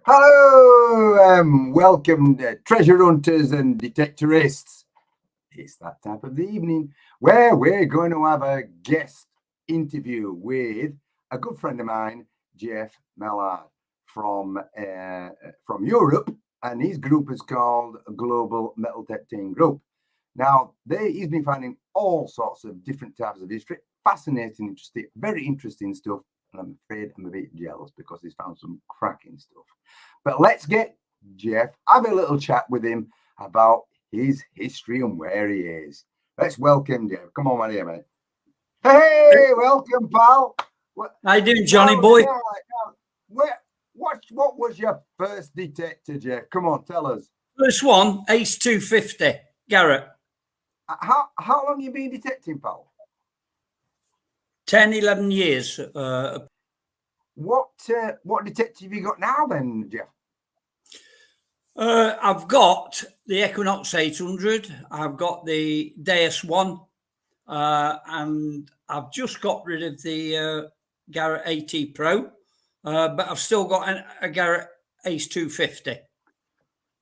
Hello, welcome treasure hunters and detectorists. It's that type of the evening where we're going to have a guest interview with a good friend of mine, Geoff Melland from Europe, and his group is called Global Metal Detecting Group. Now, he's been finding all sorts of different types of history, fascinating, interesting, very interesting stuff. And I'm afraid I'm a bit jealous because he's found some cracking stuff. But let's get Geoff, have a little chat with him about his history and where he is. Let's welcome Geoff. Come on, my dear mate. Hey, welcome, pal. How you doing, Johnny boy? What was your first detector, Geoff? Come on, tell us. First one, Ace 250, Garrett. How long you been detecting, pal? 10, 11 years. What detector have you got now then, Geoff? I've got the Equinox 800. I've got the Deus 1. And I've just got rid of the Garrett AT Pro. But I've still got a Garrett Ace 250.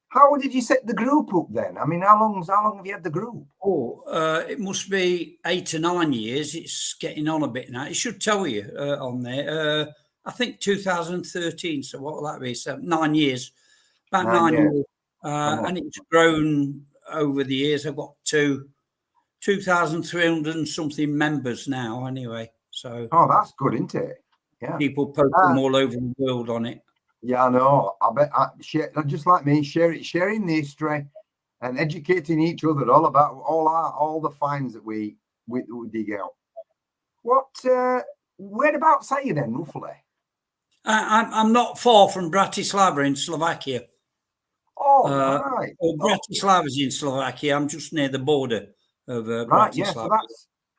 How did you set the group up then? I mean, how long have you had the group? Oh, it must be 8 or 9 years. It's getting on a bit now. It should tell you on there. I think 2013. So what will that be? So 9 years. About 9 years. And it's grown over the years. I've got 2,300 and something members now anyway. So that's good, isn't it? Yeah. People post them all over the world on it. Yeah, I know. I bet just like me, sharing the history and educating each other all about all the finds that we dig out. Whereabouts are you then, roughly? I'm not far from Bratislava in Slovakia. Oh, right. Well, Bratislava's in Slovakia. I'm just near the border of Bratislava. Right, yeah. So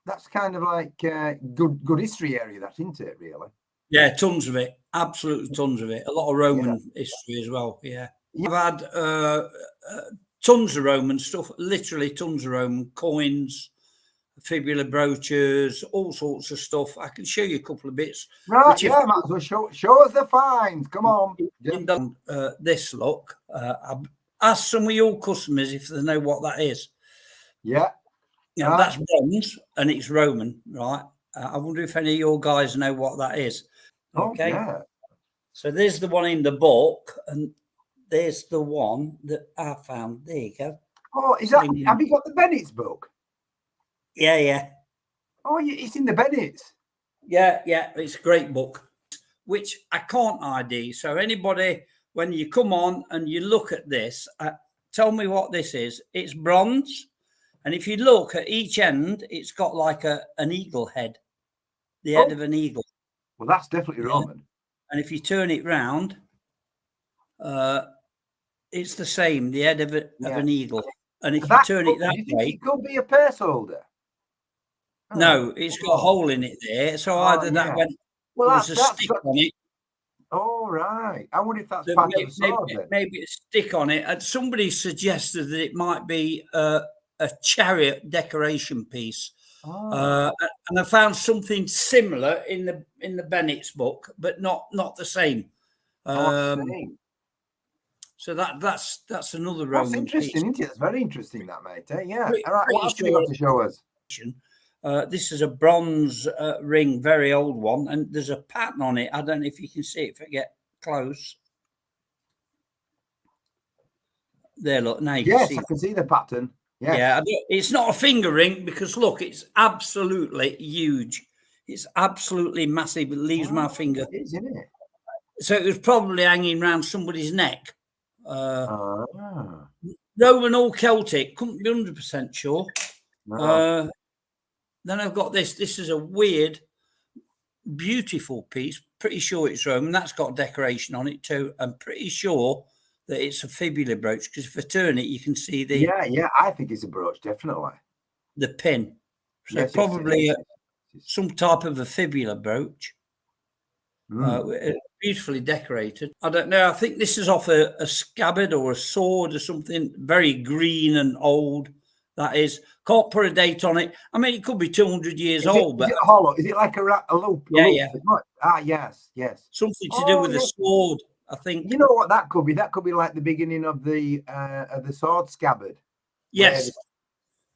that's kind of like good history area, that, isn't it? Really. Yeah, tons of it. Absolutely tons of it. A lot of Roman history as well. Yeah. I've had tons of Roman stuff, literally tons of Roman coins, fibula brooches, all sorts of stuff. I can show you a couple of bits. Right, yeah, might as well show us the finds. Come on. This look. I've asked some of your customers if they know what that is. Yeah. Yeah, that's bronze and it's Roman, right? I wonder if any of your guys know what that is. Okay. Oh, yeah. So there's the one in the book, and there's the one that I found. There you go. Oh, is that? Have you got the Bennett's book? Yeah. Oh, it's in the Bennett's. Yeah. It's a great book, which I can't ID. So anybody, when you come on and you look at this, tell me what this is. It's bronze, and if you look at each end, it's got like an eagle head, the head of an eagle. Well, that's definitely Roman. And if you turn it round, it's the same, the head of an eagle. And if you turn it that way, it could be a purse holder. No, it's got a hole in it there. So either that went, there's a stick on it. Oh, right. I wonder if that's part of the sword then. Maybe a stick on it. And somebody suggested that it might be a chariot decoration piece. And I found something similar in the Bennett's book, but not the same. So that's another Roman. That's interesting, piece. Isn't it? That's very interesting, that, mate. Yeah. All right. What else have you got to show us? This is a bronze ring, very old one, and there's a pattern on it. I don't know if you can see it if I get close. There, look. Now you can see. Yes, I can see the pattern. Yeah, it's not a finger ring because look, it's absolutely huge. It's absolutely massive. It leaves my finger. It is, isn't it? So it was probably hanging around somebody's neck. Roman or Celtic, couldn't be 100% sure. No. Then I've got this. This is a weird, beautiful piece. Pretty sure it's Roman. That's got decoration on it too. I'm pretty sure that it's a fibula brooch because if I turn it, you can see the. Yeah. I think it's a brooch, definitely. The pin. So probably some type of a fibula brooch. Beautifully decorated. I don't know. I think this is off a scabbard or a sword or something. Very green and old. That is. Can't put a date on it. I mean, it could be 200 years old. But is it hollow? Is it like a loop? Yeah. Yes. Something to do with a sword. I think. You know what that could be? That could be like the beginning of the sword scabbard. Yes,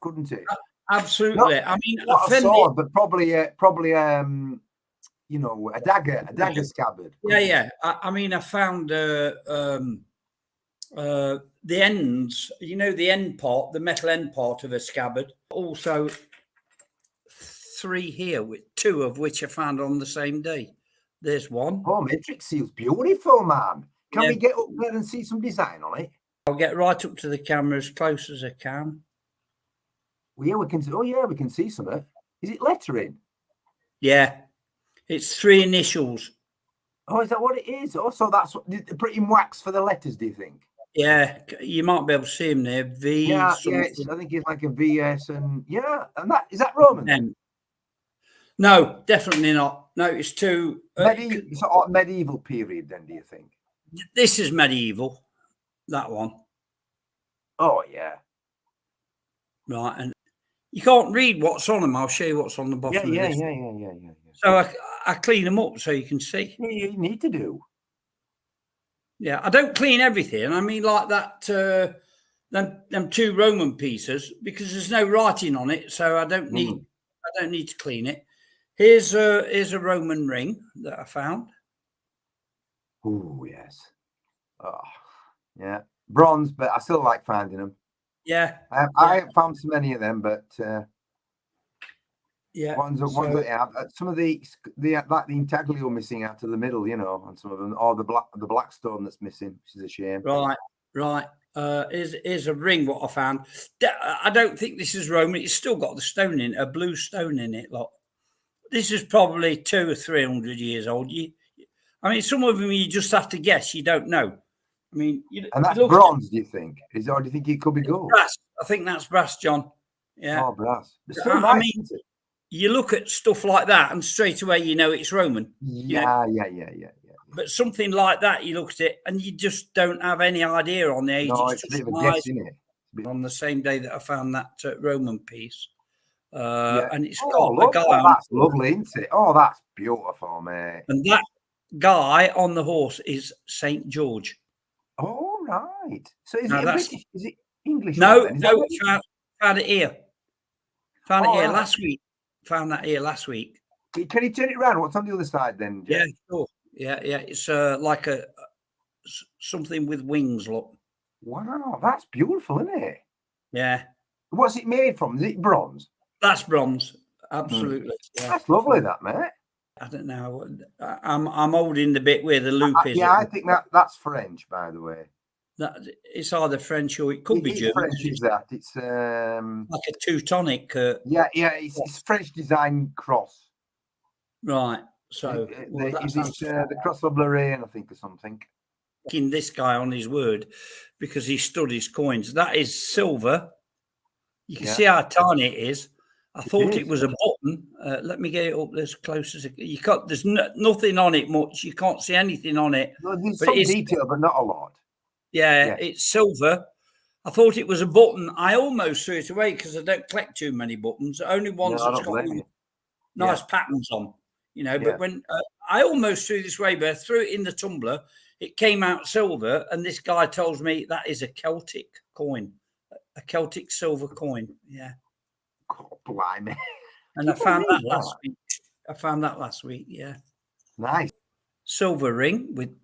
couldn't it? absolutely. Not, I mean, not I a found sword, but probably a dagger scabbard. yeah. I mean, I found the ends, the end part, the metal end part of a scabbard. Also, 3 here, with 2 of which I found on the same day. There's one. Oh, matrix seal's beautiful, man. Can we get up there and see some design on it? I'll get right up to the camera as close as I can. Well, yeah, we can. Oh, yeah, we can see some of it. Is it lettering? Yeah, it's 3 initials. Oh, is that what it is? Oh, so that's put in wax for the letters, do you think? Yeah, you might be able to see them there. V. Yeah, I think it's like a VS, and and that is that Roman? Then? No, definitely not. No, it's 2. Medieval period. Then, do you think? This is medieval. That one. Oh yeah. Right, and you can't read what's on them. I'll show you what's on the bottom. Yeah. So I clean them up so you can see. Yeah, you need to do. Yeah, I don't clean everything. I mean, like that, them 2 Roman pieces, because there's no writing on it, so I don't need to clean it. Here's a Roman ring that I found. Oh yes. Oh yeah, bronze, but I still like finding them. Yeah, I haven't found so many of them, but yeah, ones that have some of the intaglio missing out of the middle, on some of them, or the black stone that's missing, which is a shame. Right. Here's a ring. What I found. I don't think this is Roman. It's still got the stone in it, a blue stone in it. Look, this is probably 200 or 300 years old. I mean, some of them you just have to guess. You don't know. I mean, and that's bronze. Do you think? Or do you think it could be gold? Brass. I think that's brass, John. Yeah. Oh, brass. It's still nice, I mean, isn't it? You look at stuff like that, and straight away you know it's Roman. Yeah. But something like that, you look at it, and you just don't have any idea on the age. No, it's a bit of a guess, isn't it? On the same day that I found that Roman piece, and it's got look, a guy. That's lovely, isn't it? Oh, that's beautiful, mate. And that guy on the horse is Saint George. Oh, right. So is it British? Is it English? No, found it here. Found it here right. last week. Found that here last week. Can you turn it around? What's on the other side then, Geoff? Yeah, sure. Yeah. It's like something with wings. Look. Wow, that's beautiful, isn't it? Yeah. What's it made from? Is it bronze? That's bronze. Absolutely. Yeah. That's lovely, that, mate. I don't know. I'm holding the bit where the loop is. Yeah, I think that's French, by the way. It's either French or it could be German. French is that? It's like a Teutonic. It's French design cross. Right. So is it the cross of Lorraine, I think, or something? Taking this guy on his word because he stood his coins. That is silver. You can see how tiny it is. I thought it was a button. Let me get it up as close as you can. There's nothing on it much. You can't see anything on it. Well, there's some detail, but not a lot. Yeah, it's silver. I thought it was a button. I almost threw it away because I don't collect too many buttons. Only ones that's got nice patterns on, But when I almost threw this away, but I threw it in the tumbler, it came out silver. And this guy tells me that is a Celtic coin, a Celtic silver coin. Yeah. God, blimey. And I found that last week. Yeah. Nice. Silver ring with.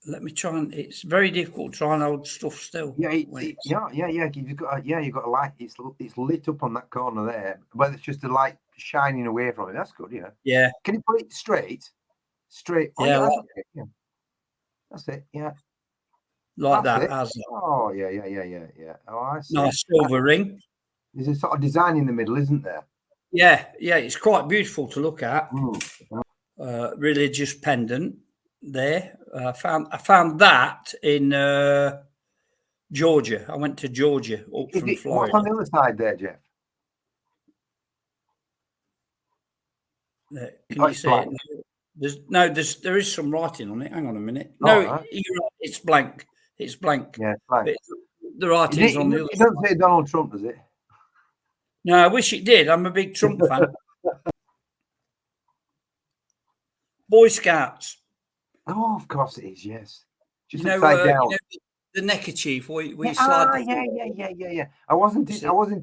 Let me try and. It's very difficult to try and hold stuff still. Yeah. You've got a light. It's lit up on that corner there, but it's just a light shining away from it. That's good. Yeah. Yeah. Can you put it straight? Oh, yeah. That's it. Yeah. Like that. Oh yeah. Oh, I see. Nice silver ring. There's a sort of design in the middle, isn't there? Yeah. It's quite beautiful to look at. Religious pendant there. I found that in Georgia. I went to Georgia up from Florida. What's on the other side there, Geoff? Can you see it? There is some writing on it. Hang on a minute. No, you're right. It's blank. It's blank. Yeah, it's blank. The writing's on the other side. It doesn't say Donald Trump, does it? No, I wish it did. I'm a big Trump fan. Boy Scouts. Oh, of course it is. Yes, just You know, upside down. you know the neckerchief where you Yeah, slide the yeah. I wasn't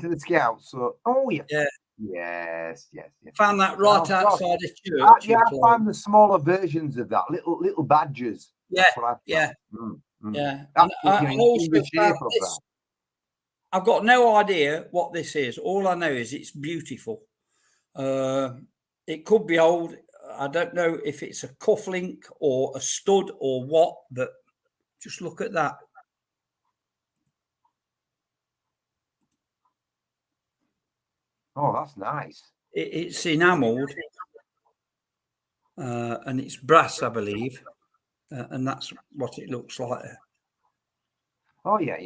to the Scouts, so yeah. yes. Found that Oh, right of course. outside the church Yeah, in I Clyde. found the smaller versions of that, little badgers. Yeah, That's what I found. yeah, Mm. yeah. That, And I you also see the found shape of this. that. I've got no idea what this is. All I know is it's beautiful. It could be old. I don't know if it's a cufflink or a stud or what, but just look at that. Oh, that's nice. It's enamelled and it's brass, I believe, and that's what it looks like. Oh, yeah.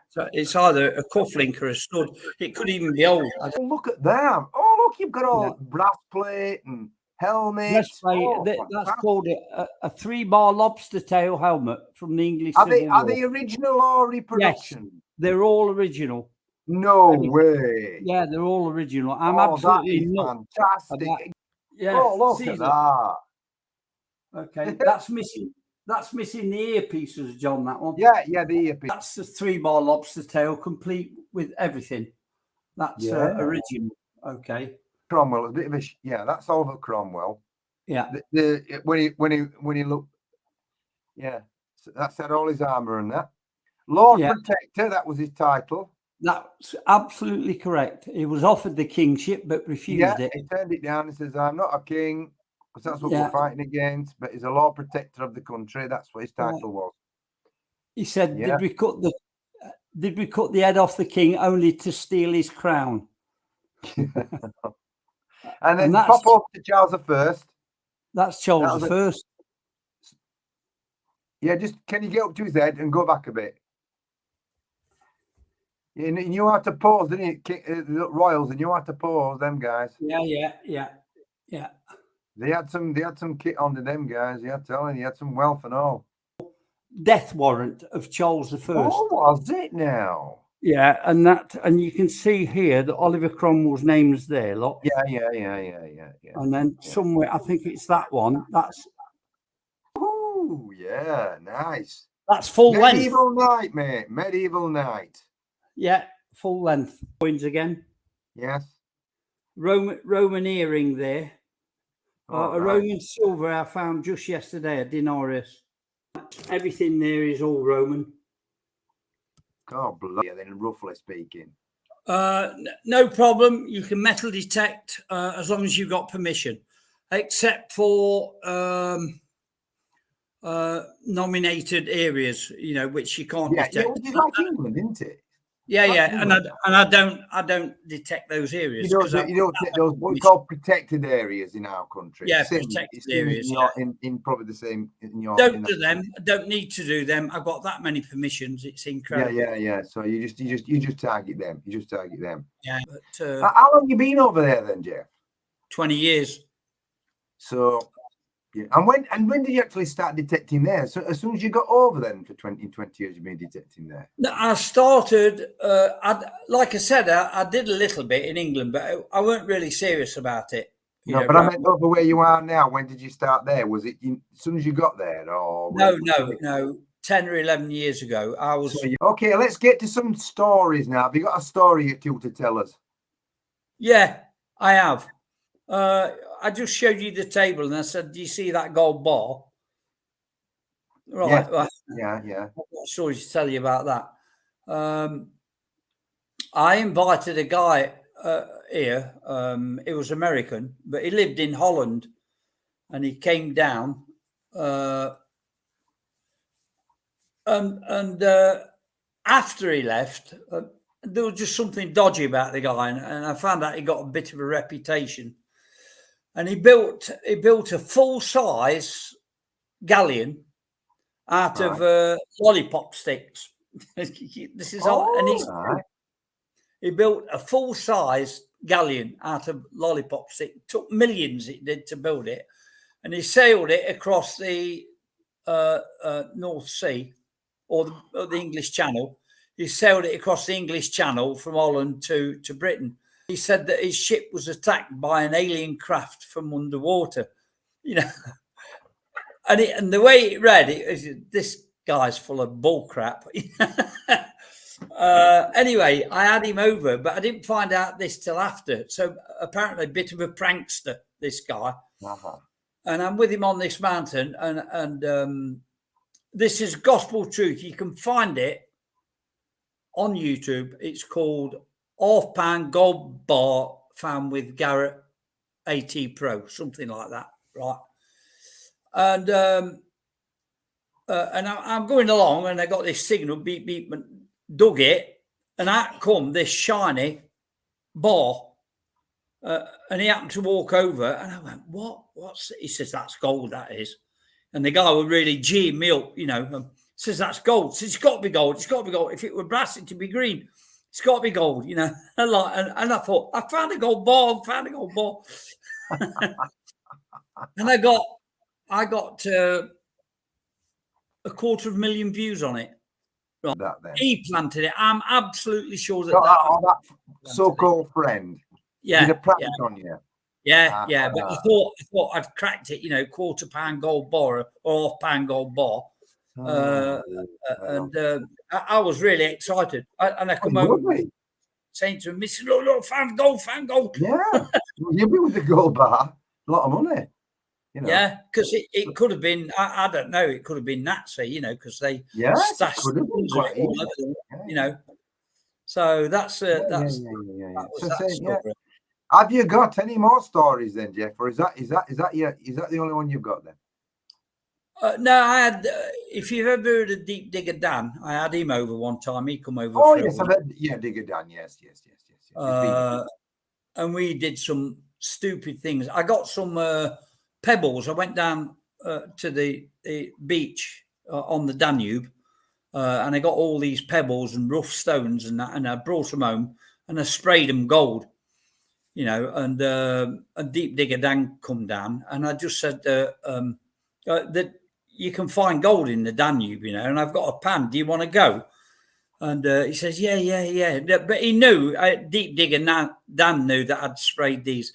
So it's either a cufflink or a stud. It could even be old. Oh, look at them. Oh, look, you've got all Yeah. brass plate and helmet. Breastplate, Oh, that's fantastic. called a 3-bar lobster tail helmet from the English Are Civil they War. original or reproduction? They're all original. No way. Yeah, they're all original. I'm Oh, absolutely that is not. fantastic. Yeah, Oh, look Caesar. at that. Okay, that's missing. That's missing the earpieces, John. That one. Yeah, the earpiece. That's the 3-bar lobster tail, complete with everything. That's Yeah. original. Okay. Cromwell, a bit of that's Oliver Cromwell. Yeah. When he looked, yeah, so that's had all his armor and that. Lord Protector, that was his title. That's absolutely correct. He was offered the kingship but refused it. He turned it down and says, "I'm not a king, because that's what Yeah. we're fighting against. But he's a Lord Protector of the country. That's what his title was." He said, Yeah. Did we cut the head off the king only to steal his crown?" And then that's- pop up to Charles I. That's Charles That I. was Yeah, just can you get up to his head and go back a bit? You knew how to pose, didn't you? The royals, and you had to pose, them guys. Yeah. They had some kit on to them guys. Yeah, telling you, had some wealth and all. Death warrant of Charles I. Oh, was it now? Yeah, and you can see here that Oliver Cromwell's name's there, look. Yeah. And then somewhere, I think it's that one. Oh, yeah, nice. That's full length. Medieval knight, mate. Medieval knight. Yeah, full length. Coins again. Yes. Roman earring there. Oh, a Roman silver I found just yesterday, a denarius. Everything there is all Roman. God bless you, then, roughly speaking. No problem. You can metal detect as long as you've got permission, except for nominated areas, which you can't detect. Yeah, which is like England, isn't it? Yeah, and I don't detect those areas. You don't take those what we call protected areas in our country. Yeah, protected areas. In probably the same. Don't do them. I don't need to do them. I've got that many permissions. It's incredible. Yeah. So you just target them. You just target them. Yeah. But, how long have you been over there then, Geoff? 20 years. So. Yeah. And when did you actually start detecting there? So as soon as you got over then for 20 years you've been detecting there? I started, like I said, I did a little bit in England, but I weren't really serious about it. But I meant over where you are now. When did you start there? Was it as soon as you got there? Or No. 10 or 11 years ago, I was... Okay, let's get to some stories now. Have you got a story or two to tell us? Yeah, I have. I just showed you the table and I said, do you see that gold bar? Right. Yeah. I've got a story to tell you about that. I invited a guy here. He was American, but he lived in Holland and he came down. And after he left, there was just something dodgy about the guy. And I found out he got a bit of a reputation. And he built a full-size galleon out of lollipop sticks. This is he built a full-size galleon out of lollipop sticks. It took millions it did to build it, and he sailed it across the North Sea or the English Channel. He sailed it across the English Channel from Holland to Britain. He said that his ship was attacked by an alien craft from underwater, and the way it read, it was, this guy's full of bull crap. Anyway, I had him over, but I didn't find out this till after. So apparently, a bit of a prankster, this guy. And I'm with him on this mountain, and this is gospel truth. You can find it on YouTube. It's called Half-Pound Gold Bar Found with Garrett AT Pro, something like that, right? And I'm going along, and I got this signal, beep, beep, and dug it, and out come this shiny bar. And he happened to walk over, and I went, what's it? He says, that's gold, that is. And the guy was really geeing me up, says, that's gold. Says, it's got to be gold. It's got to be gold. If it were brass, it'd be green. It's got to be gold, And I thought, I found a gold bar. And I got 250,000 views on it. Right. He planted it. I'm absolutely sure that so-called friend. Yeah, did a prank on you. Yeah. But I thought I'd cracked it. £250 gold bar or £half-pound gold bar. I was really excited. And I come home saying to him, "Mister, look, found gold." Yeah, you'll be with the gold bar. A lot of money. Yeah, because it could have been, I don't know, it could have been Nazi, because they stashed So that's Have you got any more stories then, Geoff, or is that the only one you've got then? No, I had. If you've ever heard of Deep Digger Dan, I had him over one time. He come over. Oh yes, I've heard. Yeah, Digger Dan. Yes. And we did some stupid things. I got some pebbles. I went down to the beach on the Danube, and I got all these pebbles and rough stones and that, and I brought them home and I sprayed them gold. And Deep Digger Dan come down, and I just said that you can find gold in the Danube, and I've got a pan. Do you want to go? And he says, yeah. But he knew, Deep Digger Dan knew that I'd sprayed these.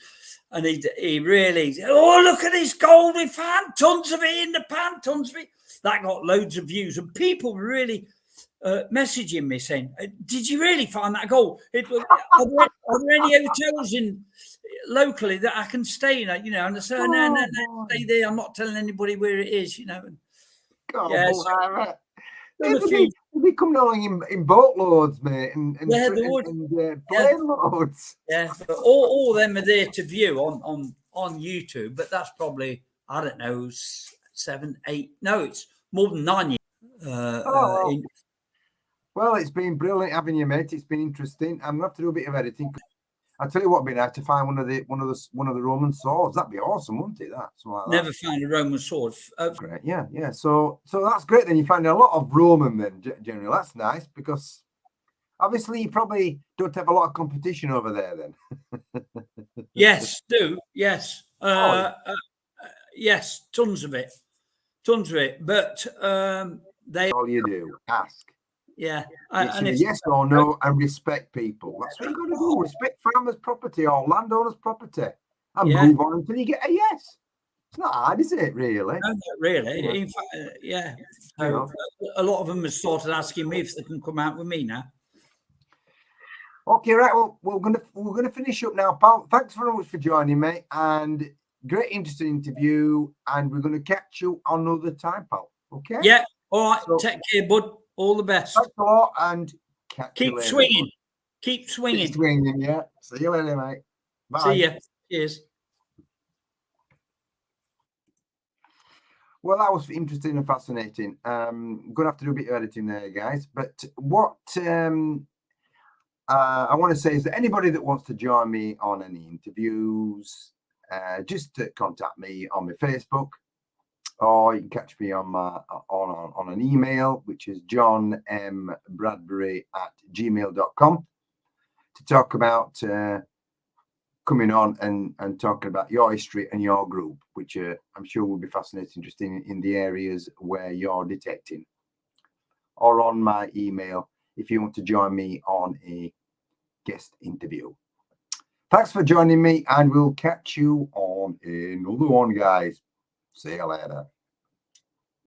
And he really said, oh, look at this gold. We found tons of it in the pan, tons of it. That got loads of views. And people were really messaging me saying, did you really find that gold? Are there any hotels locally that I can stay in? And I said, no, stay there. I'm not telling anybody where it is, They come along in boatloads, mate, and plane loads. Yeah, but all them are there to view on YouTube, but that's probably, I don't know, 7, 8. No, it's more than 9 years. Well, it's been brilliant having you, mate. It's been interesting. I'm gonna have to do a bit of editing. I'll tell you what, it'd be nice to find one of the Roman swords. That'd be awesome, wouldn't it? Never found a Roman sword. Great, yeah. So that's great. Then you find a lot of Roman. Then generally, that's nice because obviously you probably don't have a lot of competition over there. Then yes, yes, tons of it. But all you do ask. Yeah, and yes or no, and respect people. That's what you got to do. Respect farmers' property or landowners' property, and move on until you get a yes. It's not hard, is it? Really? No, not really. In fact, So, a lot of them have started asking me if they can come out with me now. Okay, right. Well, we're gonna finish up now, pal. Thanks very much for joining me, and great, interesting interview. And we're gonna catch you another time, pal. Okay? Yeah. All right. So, take care, bud. All the best. Thanks a lot, and keep swinging. Keep swinging. Keep swinging, yeah. See you later, mate. Bye. See ya. Cheers. Well, that was interesting and fascinating. I'm going to have to do a bit of editing there, guys. But what I want to say is that anybody that wants to join me on any interviews, just contact me on my Facebook. Or you can catch me on an email, which is johnmbradbury@gmail.com, to talk about coming on and talking about your history and your group, which I'm sure will be fascinating, interesting in the areas where you're detecting. Or on my email if you want to join me on a guest interview. Thanks for joining me, and we'll catch you on another one, guys. See you later.